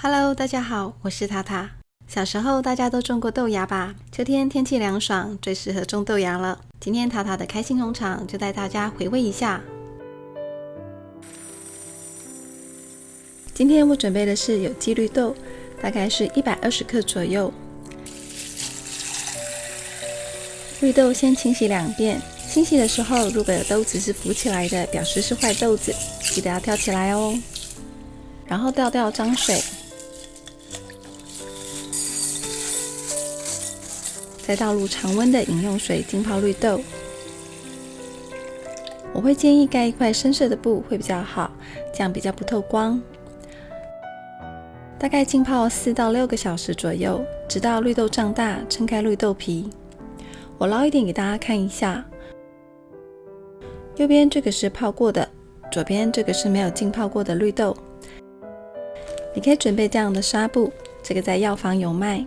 Hello， 大家好，我是塔塔。小时候大家都种过豆芽吧？秋天天气凉爽，最适合种豆芽了。今天塔塔的开心农场就带大家回味一下。今天我准备的是有机绿豆，大概是120克左右。绿豆先清洗2遍，清洗的时候如果有豆子是浮起来的，表示是坏豆子，记得要挑起来哦。然后倒掉脏水，再倒入常温的饮用水浸泡绿豆。我会建议盖一块深色的布会比较好，这样比较不透光。大概浸泡4到6个小时左右，直到绿豆胀大，撑开绿豆皮。我捞一点给大家看一下，右边这个是泡过的，左边这个是没有浸泡过的绿豆。你可以准备这样的纱布，这个在药房有卖。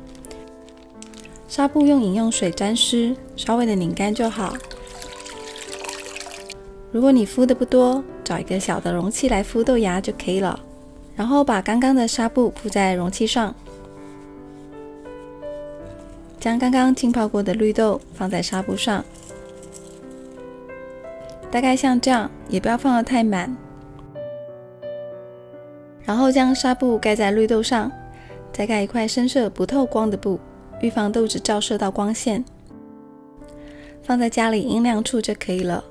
纱布用饮用水沾湿，稍微的拧干就好。如果你敷的不多，找一个小的容器来敷豆芽就可以了。然后把刚刚的纱布铺在容器上，将刚刚浸泡过的绿豆放在纱布上，大概像这样，也不要放得太满。然后将纱布盖在绿豆上，再盖一块深色不透光的布，预防豆子照射到光线。放在家里阴凉处就可以了。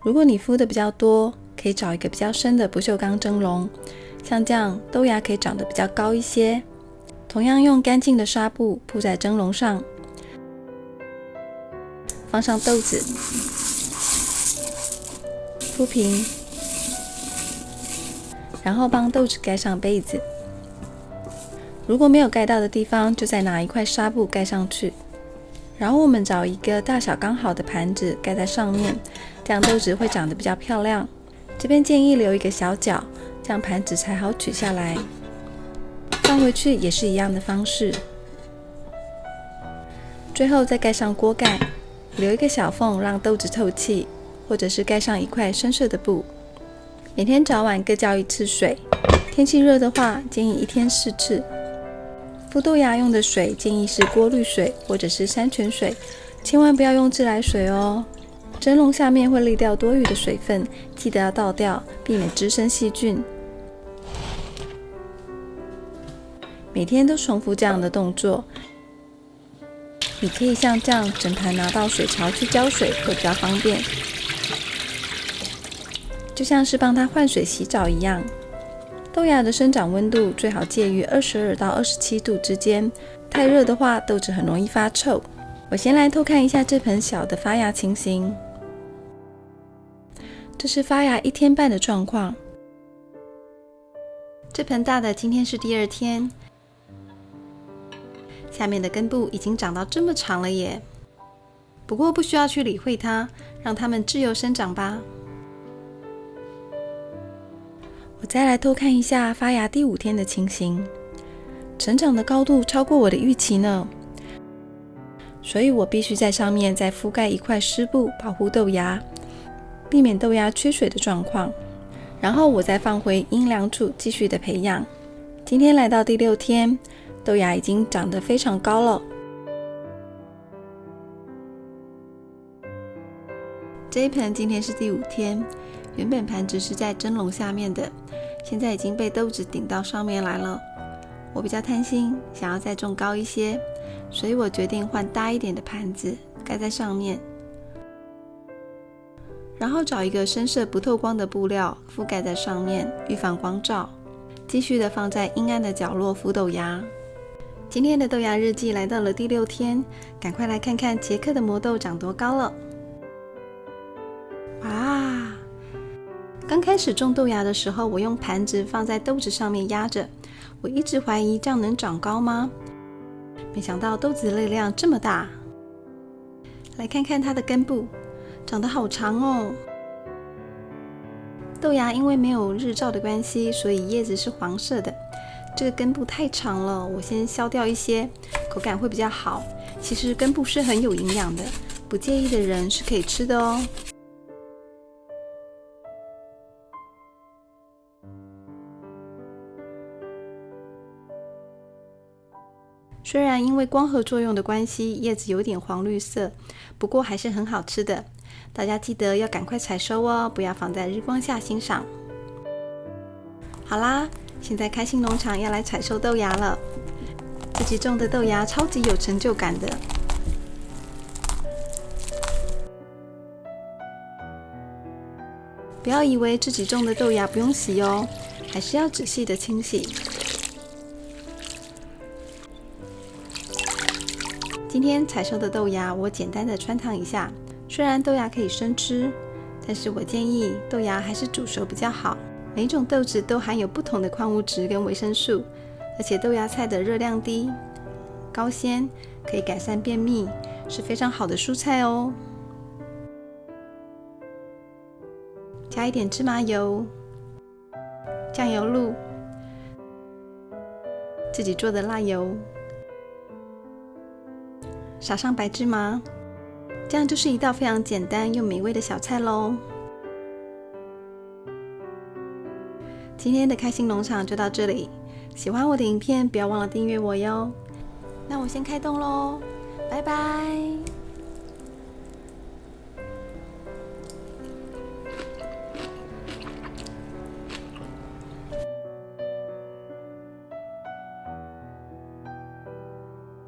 如果你敷的比较多，可以找一个比较深的不锈钢蒸笼，像这样豆芽可以长得比较高一些。同样用干净的纱布铺在蒸笼上，放上豆子，铺平，然后帮豆子盖上被子。如果没有盖到的地方，就再拿一块纱布盖上去。然后我们找一个大小刚好的盘子盖在上面，这样豆子会长得比较漂亮。这边建议留一个小角，这样盘子才好取下来。放回去也是一样的方式。最后再盖上锅盖，留一个小缝让豆子透气，或者是盖上一块深色的布。每天早晚各浇1次水，天气热的话，建议1天4次。敷豆芽用的水建议是过滤水或者是山泉水，千万不要用自来水哦。蒸笼下面会沥掉多余的水分，记得要倒掉，避免滋生细菌。每天都重复这样的动作。你可以像这样整盘拿到水槽去浇水，会比较方便。就像是帮它换水洗澡一样。豆芽的生长温度最好介于22到27度之间，太热的话，豆子很容易发臭。我先来偷看一下这盆小的发芽情形。这是发芽1天半的状况。这盆大的今天是第2天，下面的根部已经长到这么长了耶。不过不需要去理会它，让它们自由生长吧。我再来偷看一下发芽第5天的情形，成长的高度超过我的预期呢，所以我必须在上面再覆盖一块湿布，保护豆芽，避免豆芽缺水的状况。然后我再放回阴凉处继续的培养。今天来到第6天，豆芽已经长得非常高了。这一盆今天是第5天，原本盘子是在蒸笼下面的，现在已经被豆子顶到上面来了。我比较贪心，想要再种高一些，所以我决定换大一点的盘子盖在上面，然后找一个深色不透光的布料覆盖在上面，预防光照。继续的放在阴暗的角落敷豆芽。今天的豆芽日记来到了第6天，赶快来看看捷克的魔豆长多高了。哇！刚开始种豆芽的时候，我用盘子放在豆子上面压着，我一直怀疑这样能长高吗？没想到豆子的力量这么大。来看看它的根部，长得好长哦。豆芽因为没有日照的关系，所以叶子是黄色的。这个根部太长了，我先削掉一些，口感会比较好。其实根部是很有营养的，不介意的人是可以吃的哦。虽然因为光合作用的关系，叶子有点黄绿色，不过还是很好吃的。大家记得要赶快采收哦，不要放在日光下欣赏。好啦，现在开心农场要来采收豆芽了。自己种的豆芽超级有成就感的。不要以为自己种的豆芽不用洗哦，还是要仔细的清洗。今天采收的豆芽，我简单的穿烫一下。虽然豆芽可以生吃，但是我建议豆芽还是煮熟比较好。每一种豆子都含有不同的矿物质跟维生素，而且豆芽菜的热量低、高纤，可以改善便秘，是非常好的蔬菜哦。加一点芝麻油、酱油露、自己做的辣油，撒上白芝麻，这样就是一道非常简单又美味的小菜咯。今天的开心农场就到这里，喜欢我的影片不要忘了订阅我哟。那我先开动咯，拜拜。